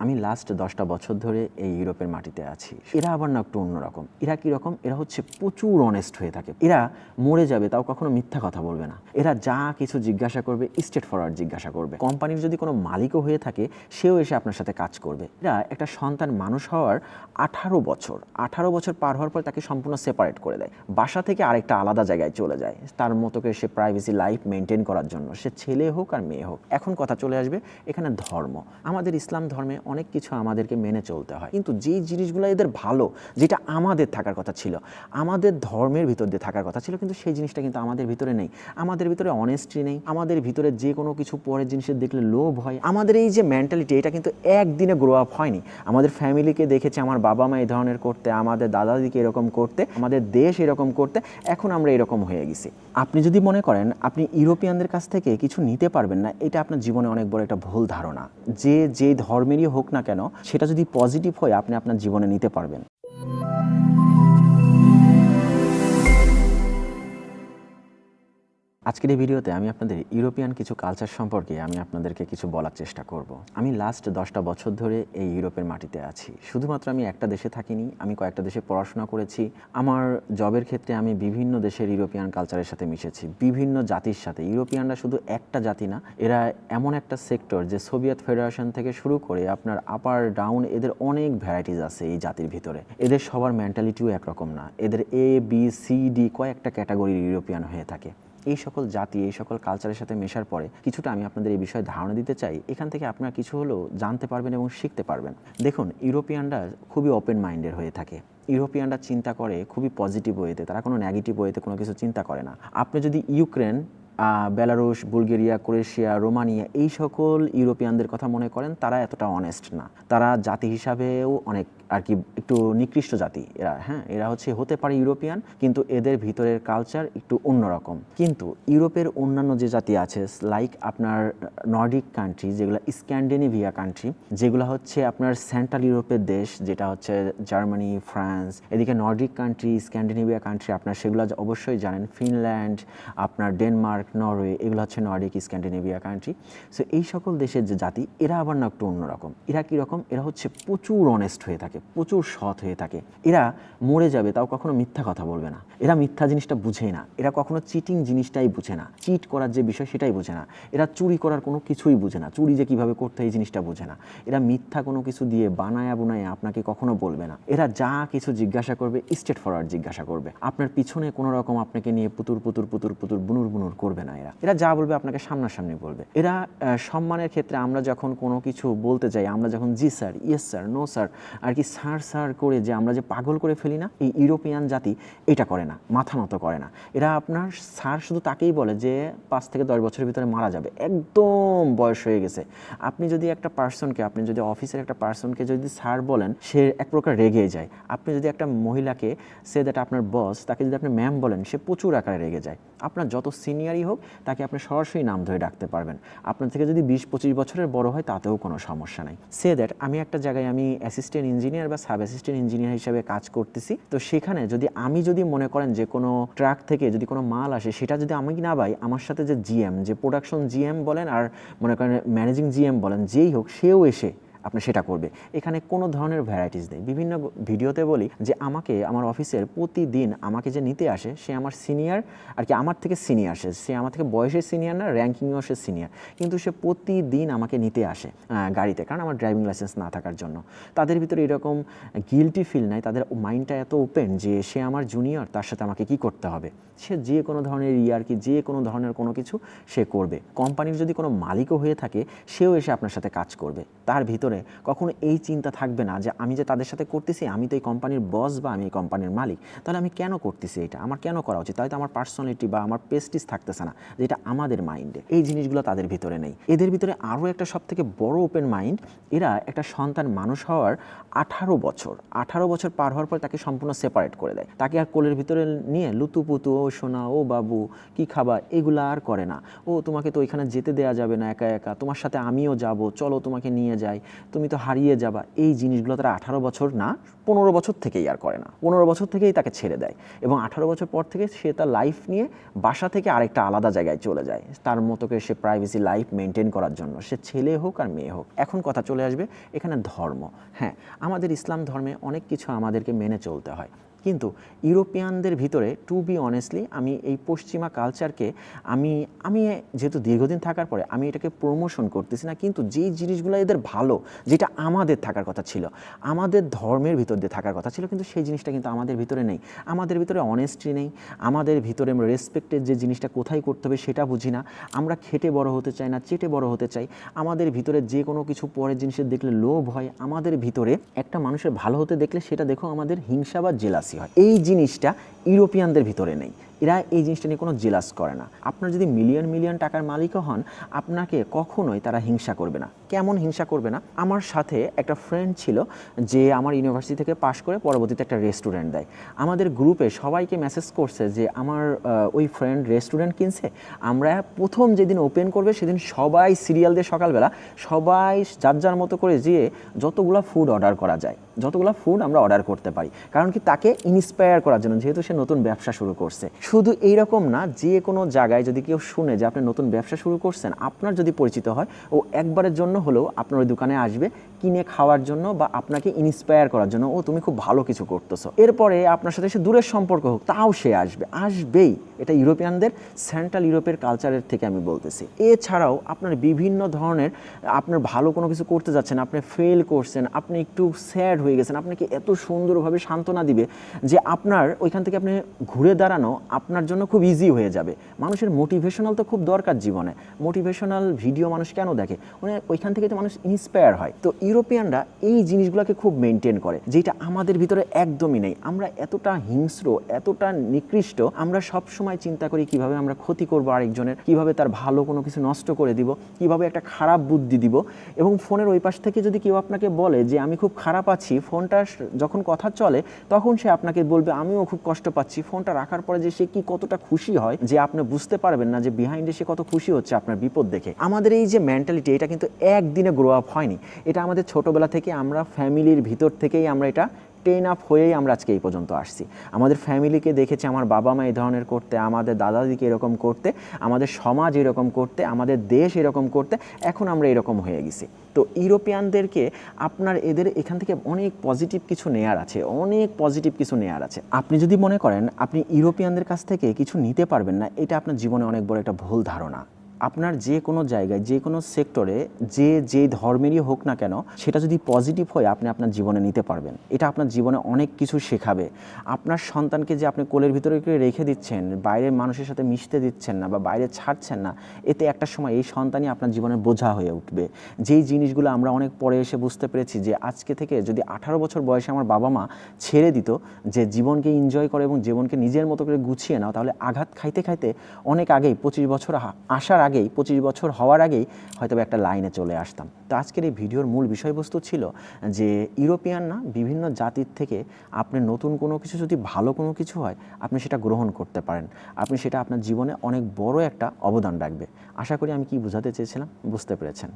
আমি লাস্ট 10টা বছর ধরে এই ইউরোপের মাটিতে আছি। এরা আবার না একটু অন্যরকম। এরা কীরকম? এরা হচ্ছে প্রচুর অনেস্ট হয়ে থাকে। এরা মরে যাবে তাও কখনো মিথ্যা কথা বলবে না। এরা যা কিছু জিজ্ঞাসা করবে স্ট্রেট ফরওয়ার্ড জিজ্ঞাসা করবে। কোম্পানির যদি কোনো মালিকও হয়ে থাকে সেও এসে আপনার সাথে কাজ করবে। এরা একটা সন্তান মানুষ হওয়ার 18 বছর পার হওয়ার পর তাকে সম্পূর্ণ সেপারেট করে দেয়। বাসা থেকে আরেকটা আলাদা জায়গায় চলে যায় তার মতো করে সে প্রাইভেসি লাইফ মেনটেন করার জন্য, সে ছেলে হোক আর মেয়ে হোক। এখন কথা চলে আসবে এখানে ধর্ম। আমাদের ইসলাম ধর্মে অনেক কিছু আমাদেরকে মেনে চলতে হয়, কিন্তু যেই জিনিসগুলো এদের ভালো, যেটা আমাদের থাকার কথা ছিল, আমাদের ধর্মের ভিতর দিয়ে থাকার কথা ছিল, কিন্তু সেই জিনিসটা কিন্তু আমাদের ভিতরে নেই। আমাদের ভিতরে অনেস্টি নেই, আমাদের ভিতরে যে কোনো কিছু পরের জিনিসের দেখলে লোভ হয়। আমাদের এই যে মেন্টালিটি, এটা কিন্তু একদিনে গ্রো আপ হয়নি। আমাদের ফ্যামিলিকে দেখেছে আমার বাবা মা এই ধরনের করতে, আমাদের দাদা দিদিকে এরকম করতে, আমাদের দেশ এরকম করতে, এখন আমরা এরকম হয়ে গেছি। আপনি যদি মনে করেন আপনি ইউরোপিয়ানদের কাছ থেকে কিছু নিতে পারবেন না, এটা আপনার জীবনে অনেক বড় একটা ভুল ধারণা। যে ধর্মেরই হোক না কেন, সেটা যদি পজিটিভ হয় আপনি আপনার জীবনে নিতে পারবেন। আজকের এই ভিডিওতে আমি আপনাদের ইউরোপিয়ান কিছু কালচার সম্পর্কে আমি আপনাদেরকে কিছু বলার চেষ্টা করব। আমি লাস্ট 10টা বছর ধরে এই ইউরোপের মাটিতে আছি। শুধুমাত্র আমি একটা দেশে থাকিনি, আমি কয়েকটা দেশে পড়াশোনা করেছি। আমার জবের ক্ষেত্রে আমি বিভিন্ন দেশের ইউরোপিয়ান কালচারের সাথে মিশেছি, বিভিন্ন জাতির সাথে। ইউরোপিয়ানরা শুধু একটা জাতি না, এরা এমন একটা সেক্টর যে সোভিয়েত ফেডারেশন থেকে শুরু করে আপনার আপার ডাউন, এদের অনেক ভ্যারাইটিস আছে এই জাতির ভিতরে। এদের সবার মেন্টালিটিও একরকম না। এদের ABCD কয়েকটা ক্যাটাগরির ইউরোপিয়ান হয়ে থাকে। এই সকল জাতি, এই সকল কালচারের সাথে মেশার পরে কিছুটা আমি আপনাদের এই বিষয়ে ধারণা দিতে চাই। এখান থেকে আপনারা কিছু হলেও জানতে পারবেন এবং শিখতে পারবেন। দেখুন, ইউরোপিয়ানরা খুবই ওপেন মাইন্ডের হয়ে থাকে। ইউরোপিয়ানরা চিন্তা করে খুবই পজিটিভ ওয়েতে, তারা কোনো নেগেটিভ ওয়েতে কোনো কিছু চিন্তা করে না। আপনি যদি Ukraine, Belarus, Bulgaria, Croatia, Romania এই সকল ইউরোপিয়ানদের কথা মনে করেন, তারা এতটা অনেস্ট না। তারা জাতি হিসাবেও অনেক আর কি একটু নিকৃষ্ট জাতি এরা। এরা হতে পারে ইউরোপিয়ান, কিন্তু এদের ভিতরের কালচার একটু অন্যরকম। কিন্তু ইউরোপের অন্যান্য যে জাতি আছে, লাইক আপনার নর্ডিক কান্ট্রি, যেগুলো স্ক্যান্ডিনেভিয়া কান্ট্রি, যেগুলো হচ্ছে আপনার সেন্ট্রাল ইউরোপের দেশ, যেটা হচ্ছে জার্মানি, ফ্রান্স, এদিকে নর্ডিক কান্ট্রি, স্ক্যান্ডিনেভিয়া কান্ট্রি আপনার সেগুলো অবশ্যই জানেন। ফিনল্যান্ড, আপনার ডেনমার্ক, নরওয়ে, এগুলো হচ্ছে নর্ডিক স্ক্যান্ডিনেভিয়া কান্ট্রি। সো এই সকল দেশের যে জাতি, এরা আবার না একটু অন্যরকম। এরা কীরকম? এরা হচ্ছে প্রচুর অনেস্ট হয়ে থাকে, প্রচুর সৎ হয়ে থাকে। এরা মরে যাবে তাও কখনো মিথ্যা কথা বলবে না। এরা মিথ্যা জিনিসটা বুঝেই না। এরা কখনো চিটিং জিনিসটাই বুঝে না, চিট করার যে বিষয় সেটাই বুঝে না। এরা চুরি করার কোনো কিছুই বুঝে না, চুরি যে কীভাবে করতে এই জিনিসটা বুঝে না। এরা মিথ্যা কোনো কিছু দিয়ে বানায়া বুনায় আপনাকে কখনো বলবে না। এরা যা কিছু জিজ্ঞাসা করবে স্ট্রেট ফরওয়ার্ড জিজ্ঞাসা করবে। আপনার পিছনে কোনো রকম আপনাকে নিয়ে পুতুর পুতুর পুতুর পুতুর বুনুর বুনুর করবে না। এরা যা বলবে আপনাকে সামনাসামনি বলবে। এরা সম্মানের ক্ষেত্রে আমরা যখন কোনো কিছু বলতে যাই, আমরা যখন জি sir, yes sir, no sir আর কি স্যার স্যার করে যে আমরা যে পাগল করে ফেলি না, এই ইউরোপিয়ান জাতি এটা করে না, মাথা নত করে না। এরা আপনার স্যার শুধু তাকেই বলে যে 5 থেকে 10 বছরের ভিতরে মারা যাবে, একদম বয়স হয়ে গেছে। আপনি যদি একটা পার্সনকে, আপনি যদি অফিসের একটা পার্সনকে যদি স্যার বলেন, সে এক প্রকার রেগে যায়। আপনি যদি একটা মহিলাকে, সে দ্যাট আপনার বস, তাকে যদি আপনি ম্যাম বলেন, সে প্রচুর আকারে রেগে যায়। আপনার যত সিনিয়রই হোক, তাকে আপনি সরাসরি নাম ধরে ডাকতে পারবেন। আপনার থেকে যদি 20-25 বছরের বড় হয়, তাতেও কোনো সমস্যা নাই। সে দ্যাট আমি একটা জায়গায় আমি অ্যাসিস্ট্যান্ট ইঞ্জিনিয়ার বা সাব অ্যাসিস্ট্যান্ট ইঞ্জিনিয়ার হিসেবে কাজ করতেছি। তো সেখানে যদি মনে করেন যে কোনো ট্রাক থেকে যদি কোনো মাল আসে, সেটা যদি আমি না পাই, আমার সাথে যে জিএম, যে প্রোডাকশন জিএম বলেন আর মনে করেন ম্যানেজিং জিএম বলেন, যেই হোক, সেও এসে আপনি সেটা করবে। এখানে কোনো ধরনের ভ্যারাইটিস নেই। বিভিন্ন ভিডিওতে বলি যে আমাকে আমার অফিসের প্রতিদিন আমাকে যে নিতে আসে, সে আমার সিনিয়র আর কি, আমার থেকে সিনিয়র। সে আমার থেকে বয়সের সিনিয়র না, র্যাঙ্কিংও সে সিনিয়র, কিন্তু সে প্রতিদিন আমাকে নিতে আসে গাড়িতে, কারণ আমার ড্রাইভিং লাইসেন্স না থাকার জন্য। তাদের ভিতরে এরকম গিলটি ফিল নাই, তাদের মাইন্ডটা এত ওপেন যে সে আমার জুনিয়র, তার সাথে আমাকে কি করতে হবে। সে যে কোনো ধরনের ইয়ার্কি, যে কোনো ধরনের কোনো কিছু সে করবে। কোম্পানির যদি কোনো মালিকও হয়ে থাকে, সেও এসে আপনার সাথে কাজ করবে। তার ভিতরে কখনো এই চিন্তা থাকবে না যে আমি যে তাদের সাথে করতেছি, আমি তো এই কোম্পানির বস বা আমি এই কোম্পানির মালিক, তাহলে আমি কেন করতেছি এটা, আমার কেন করা উচিত, তাই তো আমার পার্সোনালিটি বা আমার প্রেস্টিজ থাকতেছে না, যেটা আমাদের মাইন্ডে। এই জিনিসগুলো তাদের ভিতরে নেই। এদের ভিতরে আরও একটা সবথেকে বড় ওপেন মাইন্ড। এরা একটা সন্তান মানুষ হওয়ার 18 বছর পার হওয়ার পর তাকে সম্পূর্ণ সেপারেট করে দেয়। তাকে আর কোলের ভিতরে নিয়ে লুতুপুতু, ও সোনা, ও বাবু, কি খাবা, এগুলো আর করে না। ও তোমাকে তো ওইখানে যেতে দেয়া যাবে না একা একা, তোমার সাথে আমিও যাব, চলো তোমাকে নিয়ে যাই। তুমি তো হারিয়ে যাবা, এই জিনিসগুলো তারা 18 বছর না 15 বছর থেকেই আর করে না। 15 বছর থেকেই তাকে ছেড়ে দেয় এবং 18 বছর পর থেকে সে তার লাইফ নিয়ে বাসা থেকে আরেকটা আলাদা জায়গায় চলে যায় তার মতো করে সে প্রাইভেসি লাইফ মেনটেন করার জন্য, সে ছেলে হোক আর মেয়ে হোক। এখন কথা চলে আসবে এখানে ধর্ম। হ্যাঁ, আমাদের ইসলাম ধর্মে অনেক কিছু আমাদেরকে মেনে চলতে হয়, কিন্তু ইউরোপিয়ানদের ভিতরে টু বি অনেস্টলি আমি এই পশ্চিমা কালচারকে আমি আমি যেহেতু দীর্ঘদিন থাকার পরে আমি এটাকে প্রমোশন করতেছি না, কিন্তু যেই জিনিসগুলো এদের ভালো, যেটা আমাদের থাকার কথা ছিল, আমাদের ধর্মের ভিতর দিয়ে থাকার কথা ছিল, কিন্তু সেই জিনিসটা কিন্তু আমাদের ভিতরে নেই। আমাদের ভিতরে অনেস্টি নেই, আমাদের ভিতরে রেসপেক্টের যে জিনিসটা কোথায় করতে হবে সেটা বুঝি না, আমরা খেটে বড় হতে চাই না, চেটে বড় হতে চাই, আমাদের ভিতরে যে কোনো কিছু পরের জিনিসের দেখলে লোভ হয়, আমাদের ভিতরে একটা মানুষের ভালো হতে দেখলে সেটা দেখো আমাদের হিংসা বা জেলাসি হয়। এই জিনিসটা ইউরোপিয়ানদের ভিতরে নেই, এরা এই জিনিসটা নিয়ে কোনো জেলাস করে না। আপনার যদি মিলিয়ন মিলিয়ন টাকার মালিকও হন, আপনাকে কখনোই তারা হিংসা করবে না। কেমন হিংসা করবে না? আমার সাথে একটা ফ্রেন্ড ছিল যে আমার ইউনিভার্সিটি থেকে পাশ করে পরবর্তীতে একটা রেস্টুরেন্ট দেয়। আমাদের গ্রুপে সবাইকে মেসেজ করছে যে আমার ওই ফ্রেন্ড রেস্টুরেন্ট কিনছে, আমরা প্রথম যেদিন ওপেন করবে সেদিন সবাই সিরিয়াল দিয়ে সকালবেলা সবাই যার যার মতো করে যেয়ে যতগুলো ফুড অর্ডার করা যায়, যতগুলো ফুড আমরা অর্ডার করতে পারি, কারণ কি তাকে ইন্সপায়ার করার জন্য, যেহেতু সে নতুন ব্যবসা শুরু করছে। শুধু এইরকম না, যে কোনো জায়গায় যদি কেউ শুনে যে আপনি নতুন ব্যবসা শুরু করছেন, আপনার যদি পরিচিত হয়, ও একবারের জন্য হলেও আপনার ওই দোকানে আসবে কিনে খাওয়ার জন্য বা আপনাকে ইন্সপায়ার করার জন্য, ও তুমি খুব ভালো কিছু করতেছো। এরপরে আপনার সাথে সে দূরের সম্পর্ক হোক, তাও সে আসবেই। এটা ইউরোপিয়ানদের, সেন্ট্রাল ইউরোপের কালচারের থেকে আমি বলতেছি। এছাড়াও আপনার বিভিন্ন ধরনের, আপনার ভালো কোনো কিছু করতে যাচ্ছেন, আপনি ফেল করছেন, আপনি একটু স্যাড হয়ে গেছেন, আপনাকে এত সুন্দরভাবে সান্ত্বনা দিবে যে আপনার ওইখান থেকে আপনি ঘুরে দাঁড়ানো আপনার জন্য খুব ইজি হয়ে যাবে। মানুষের মোটিভেশনাল তো খুব দরকার জীবনে, মোটিভেশনাল ভিডিও মানুষ কেন দেখে? মানে ওইখান থেকে তো মানুষ ইন্সপায়ার হয়। তো ইউরোপিয়ানরা এই জিনিসগুলোকে খুব মেনটেন করে, যেটা আমাদের ভিতরে একদমই নেই। আমরা এতটা হিংস্র, এতটা নিকৃষ্ট, আমরা সব সময় চিন্তা করি কিভাবে আমরা ক্ষতি করব আরেকজনের, কিভাবে তার ভালো কোনো কিছু নষ্ট করে দিব, কিভাবে একটা খারাপ বুদ্ধি দিব। এবং ফোনের ওই পাশ থেকে যদি কেউ আপনাকে বলে যে আমি খুব খারাপ আছি, ফোনটা যখন কথা চলে তখন সে আপনাকে বলবে আমিও খুব কষ্ট পাচ্ছি। ফোনটা রাখার পরে যে সে কি কতটা খুশি হয়, যে আপনি বুঝতে পারবেন না যে বিহাইন্ডে সে কত খুশি হচ্ছে আপনার বিপদ দেখে। আমাদের এই যে মেন্টালিটি, এটা কিন্তু একদিনে গ্রো আপ হয়নি, এটা আমাদের ছোটোবেলা থেকে, আমরা ফ্যামিলির ভিতর থেকেই আমরা এটা ট্রেন আপ হয়েই আমরা আজকে এই পর্যন্ত আসছি। আমাদের ফ্যামিলিকে দেখেছি, আমার বাবা মা এই ধরনের করতে, আমাদের দাদা দিদিকে এরকম করতে, আমাদের সমাজ এরকম করতে, আমাদের দেশ এরকম করতে, এখন আমরা এরকম হয়ে গেছি। তো ইউরোপিয়ানদেরকে আপনার এদের এখান থেকে অনেক পজিটিভ কিছু নেয়ার আছে, অনেক পজিটিভ কিছু নেয়ার আছে। আপনি যদি মনে করেন আপনি ইউরোপিয়ানদের কাছ থেকে কিছু নিতে পারবেন না, এটা আপনার জীবনে অনেক বড় একটা ভুল ধারণা। আপনার যে কোনো জায়গায়, যে কোনো সেক্টরে, যে ধর্মেরই হোক না কেন, সেটা যদি পজিটিভ হয় আপনি আপনার জীবনে নিতে পারবেন। এটা আপনার জীবনে অনেক কিছু শেখাবে। আপনার সন্তানকে যে আপনি কোলের ভিতরে রেখে দিচ্ছেন, বাইরের মানুষের সাথে মিশতে দিচ্ছেন না বা বাইরে ছাড়ছেন না, এতে একটা সময় এই সন্তানই আপনার জীবনের বোঝা হয়ে উঠবে। যেই জিনিসগুলো আমরা অনেক পরে এসে বুঝতে পেরেছি যে আজকে থেকে যদি 18 বছর বয়সে আমার বাবা মা ছেড়ে দিত যে জীবনকে এনজয় করে এবং জীবনকে নিজের মতো করে গুছিয়ে নাও, তাহলে আঘাত খাইতে খাইতে অনেক আগেই 25 বছর আসার আগেই, 25 বছর হওয়ার আগেই হয়তো একটা লাইনে চলে আসতাম। তো আজকের এই ভিডিওর মূল বিষয়বস্তু ছিল যে ইউরোপিয়ান না, বিভিন্ন জাতির থেকে আপনি নতুন কোনো কিছু, যদি ভালো কোনো কিছু হয় আপনি সেটা গ্রহণ করতে পারেন, আপনি সেটা আপনার জীবনে অনেক বড় একটা অবদান রাখবে। আশা করি আমি কি বোঝাতে চেয়েছিলাম বুঝতে পেরেছেন।